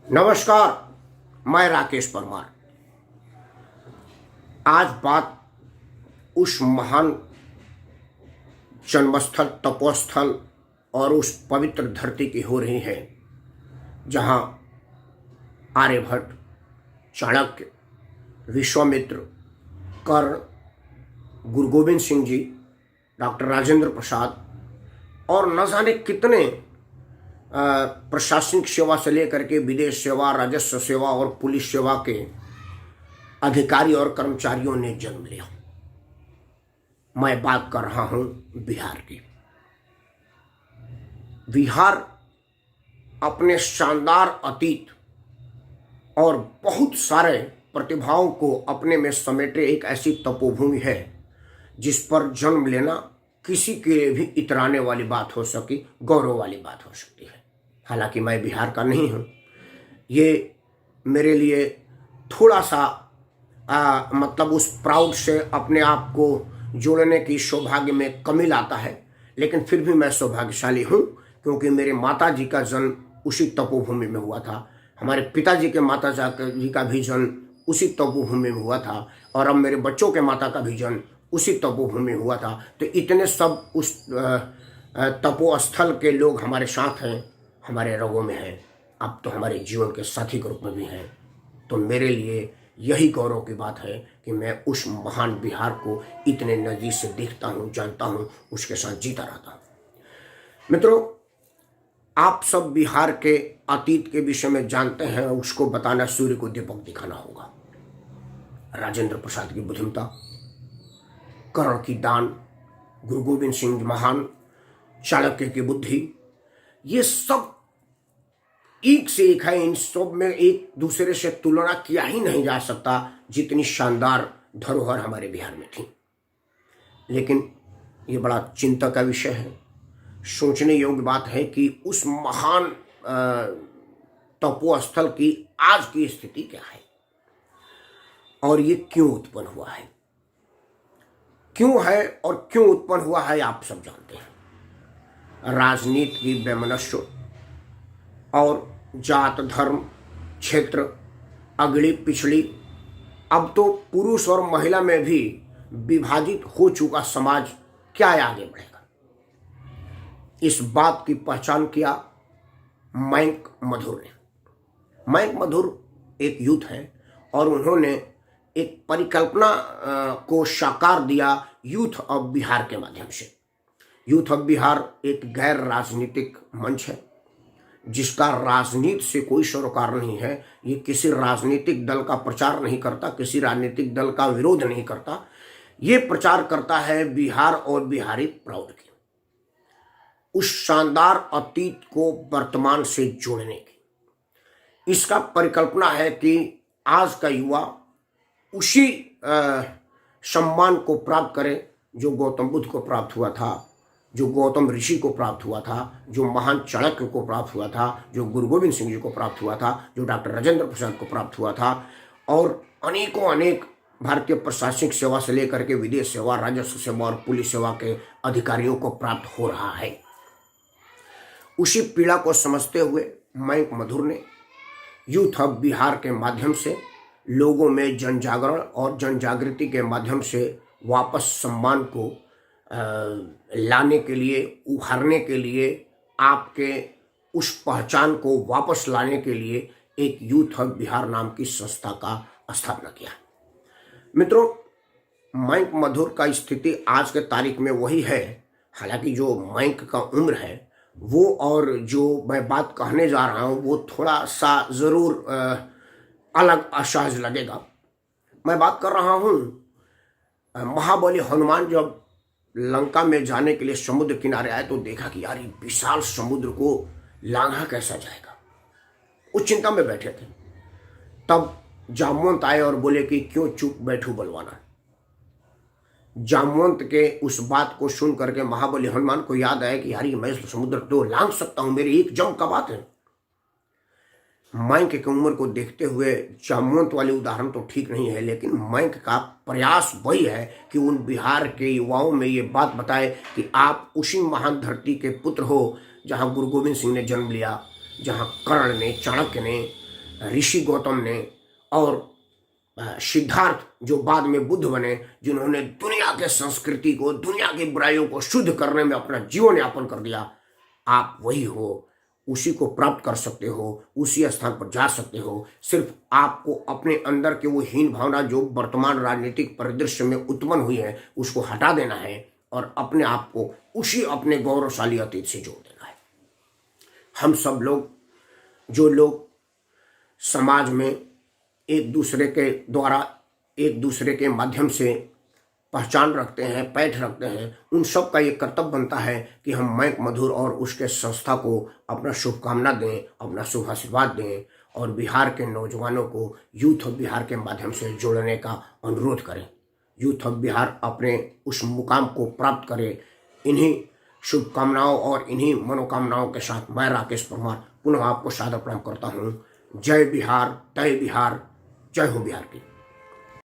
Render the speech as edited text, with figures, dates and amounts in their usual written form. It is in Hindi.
नमस्कार। मैं राकेश परमार। आज बात उस महान जन्मस्थल, तपोस्थल और उस पवित्र धरती की हो रही है जहां आर्यभट्ट, चाणक्य, विश्वामित्र, कर्ण, गुरु गोविंद सिंह जी, डॉक्टर राजेंद्र प्रसाद और न जाने कितने प्रशासनिक सेवा से लेकर के विदेश सेवा, राजस्व सेवा और पुलिस सेवा के अधिकारी और कर्मचारियों ने जन्म लिया। मैं बात कर रहा हूं बिहार की। बिहार अपने शानदार अतीत और बहुत सारे प्रतिभाओं को अपने में समेटे एक ऐसी तपोभूमि है जिस पर जन्म लेना किसी के लिए भी इतराने वाली बात हो सकी, गौरव वाली बात हो सकती है। हालांकि मैं बिहार का नहीं हूँ, ये मेरे लिए थोड़ा सा मतलब उस प्राउड से अपने आप को जोड़ने की सौभाग्य में कमी लाता है, लेकिन फिर भी मैं सौभाग्यशाली हूँ क्योंकि मेरे माता जी का जन्म उसी तपोभूमि में हुआ था। हमारे पिताजी के माता जी का भी जन्म उसी तपोभूमि में हुआ था और अब मेरे बच्चों के माता का भी जन्म उसी तपोभूमि में हुआ था। तो इतने सब उस तपोस्थल के लोग हमारे साथ हैं, हमारे रगों में हैं, अब तो हमारे जीवन के साथी के रूप में भी हैं। तो मेरे लिए यही गौरव की बात है कि मैं उस महान बिहार को इतने नज़दीक से देखता हूँ, जानता हूँ, उसके साथ जीता रहता हूँ। मित्रों, आप सब बिहार के अतीत के विषय में जानते हैं। उसको बताना सूर्य को दीपक दिखाना होगा। राजेंद्र प्रसाद की बुद्धिमता, कर्ण की दान, गुरु गोविंद सिंह महान, चाणक्य की बुद्धि, ये सब एक से एक है। इन सब में एक दूसरे से तुलना किया ही नहीं जा सकता जितनी शानदार धरोहर हमारे बिहार में थी। लेकिन ये बड़ा चिंता का विषय है। सोचने योग्य बात है कि उस महान तपोस्थल की आज की स्थिति क्या है और ये क्यों उत्पन्न हुआ है। क्यों है और क्यों उत्पन्न हुआ है आप सब जानते हैं। राजनीति की वैमनस्य और जात, धर्म, क्षेत्र, अगली पिछड़ी, अब तो पुरुष और महिला में भी विभाजित हो चुका समाज क्या आगे बढ़ेगा। इस बात की पहचान किया मयंक मधुर ने। मयंक मधुर एक यूथ है और उन्होंने एक परिकल्पना को साकार दिया यूथ ऑफ बिहार के माध्यम से। यूथ ऑफ बिहार एक गैर राजनीतिक मंच है जिसका राजनीति से कोई सरोकार नहीं है। ये किसी राजनीतिक दल का प्रचार नहीं करता, किसी राजनीतिक दल का विरोध नहीं करता। ये प्रचार करता है बिहार और बिहारी प्राउड की, उस शानदार अतीत को वर्तमान से जोड़ने की। इसका परिकल्पना है कि आज का युवा उसी सम्मान को प्राप्त करे जो गौतम बुद्ध को प्राप्त हुआ था, जो गौतम ऋषि को प्राप्त हुआ था, जो महान चाणक्य को प्राप्त हुआ था, जो गुरु गोविंद सिंह जी को प्राप्त हुआ था, जो डॉक्टर राजेंद्र प्रसाद को प्राप्त हुआ था और अनेकों अनेक भारतीय प्रशासनिक सेवा से लेकर के विदेश सेवा, राजस्व सेवा और पुलिस सेवा के अधिकारियों को प्राप्त हो रहा है। उसी पीड़ा को समझते हुए मयंक मधुर ने यूथ ऑफ बिहार के माध्यम से लोगों में जन जागरण और जन जागृति के माध्यम से वापस सम्मान को लाने के लिए, उभारने के लिए, आपके उस पहचान को वापस लाने के लिए एक यूथ ऑफ बिहार नाम की संस्था का स्थापना किया। मित्रों, मयंक मधुर का स्थिति आज के तारीख में वही है। हालांकि जो मयंक का उम्र है वो और जो मैं बात कहने जा रहा हूँ वो थोड़ा सा ज़रूर अलग असहज लगेगा। मैं बात कर रहा हूँ महाबली हनुमान जब लंका में जाने के लिए समुद्र किनारे आए तो देखा कि यार ये विशाल समुद्र को लांघा कैसा जाएगा। वो चिंता में बैठे थे। तब जामवंत आए और बोले कि क्यों चुप बैठू बलवाना। जामवंत के उस बात को सुन करके महाबली हनुमान को याद आया कि यार ये मैं समुद्र तो लांघ सकता हूं, मेरी एक जंग का बात है। मयंक की उम्र को देखते हुए जामवंत वाली उदाहरण तो ठीक नहीं है, लेकिन मयंक का प्रयास वही है कि उन बिहार के युवाओं में ये बात बताए कि आप उसी महान धरती के पुत्र हो जहां गुरु गोविंद सिंह ने जन्म लिया, जहां कर्ण ने, चाणक्य ने, ऋषि गौतम ने और सिद्धार्थ जो बाद में बुद्ध बने, जिन्होंने दुनिया के संस्कृति को, दुनिया की बुराइयों को शुद्ध करने में अपना जीवन यापन कर दिया, आप वही हो, उसी को प्राप्त कर सकते हो, उसी स्थान पर जा सकते हो। सिर्फ आपको अपने अंदर के वो हीन भावना जो वर्तमान राजनीतिक परिदृश्य में उत्पन्न हुई है उसको हटा देना है और अपने आप को उसी अपने गौरवशाली अतीत से जोड़ देना है। हम सब लोग, जो लोग समाज में एक दूसरे के द्वारा, एक दूसरे के माध्यम से पहचान रखते हैं, पैठ रखते हैं, उन सब का ये कर्तव्य बनता है कि हम मैक मधुर और उसके संस्था को अपना शुभकामना दें, अपना शुभ आशीर्वाद दें और बिहार के नौजवानों को यूथ ऑफ बिहार के माध्यम से जोड़ने का अनुरोध करें। यूथ ऑफ बिहार अपने उस मुकाम को प्राप्त करे। इन्हीं शुभकामनाओं और इन्हीं मनोकामनाओं के साथ मैं राकेश परमार पुनः आपको सादर प्रणाम करता हूँ। जय बिहार, जय बिहार, जय हो बिहार की।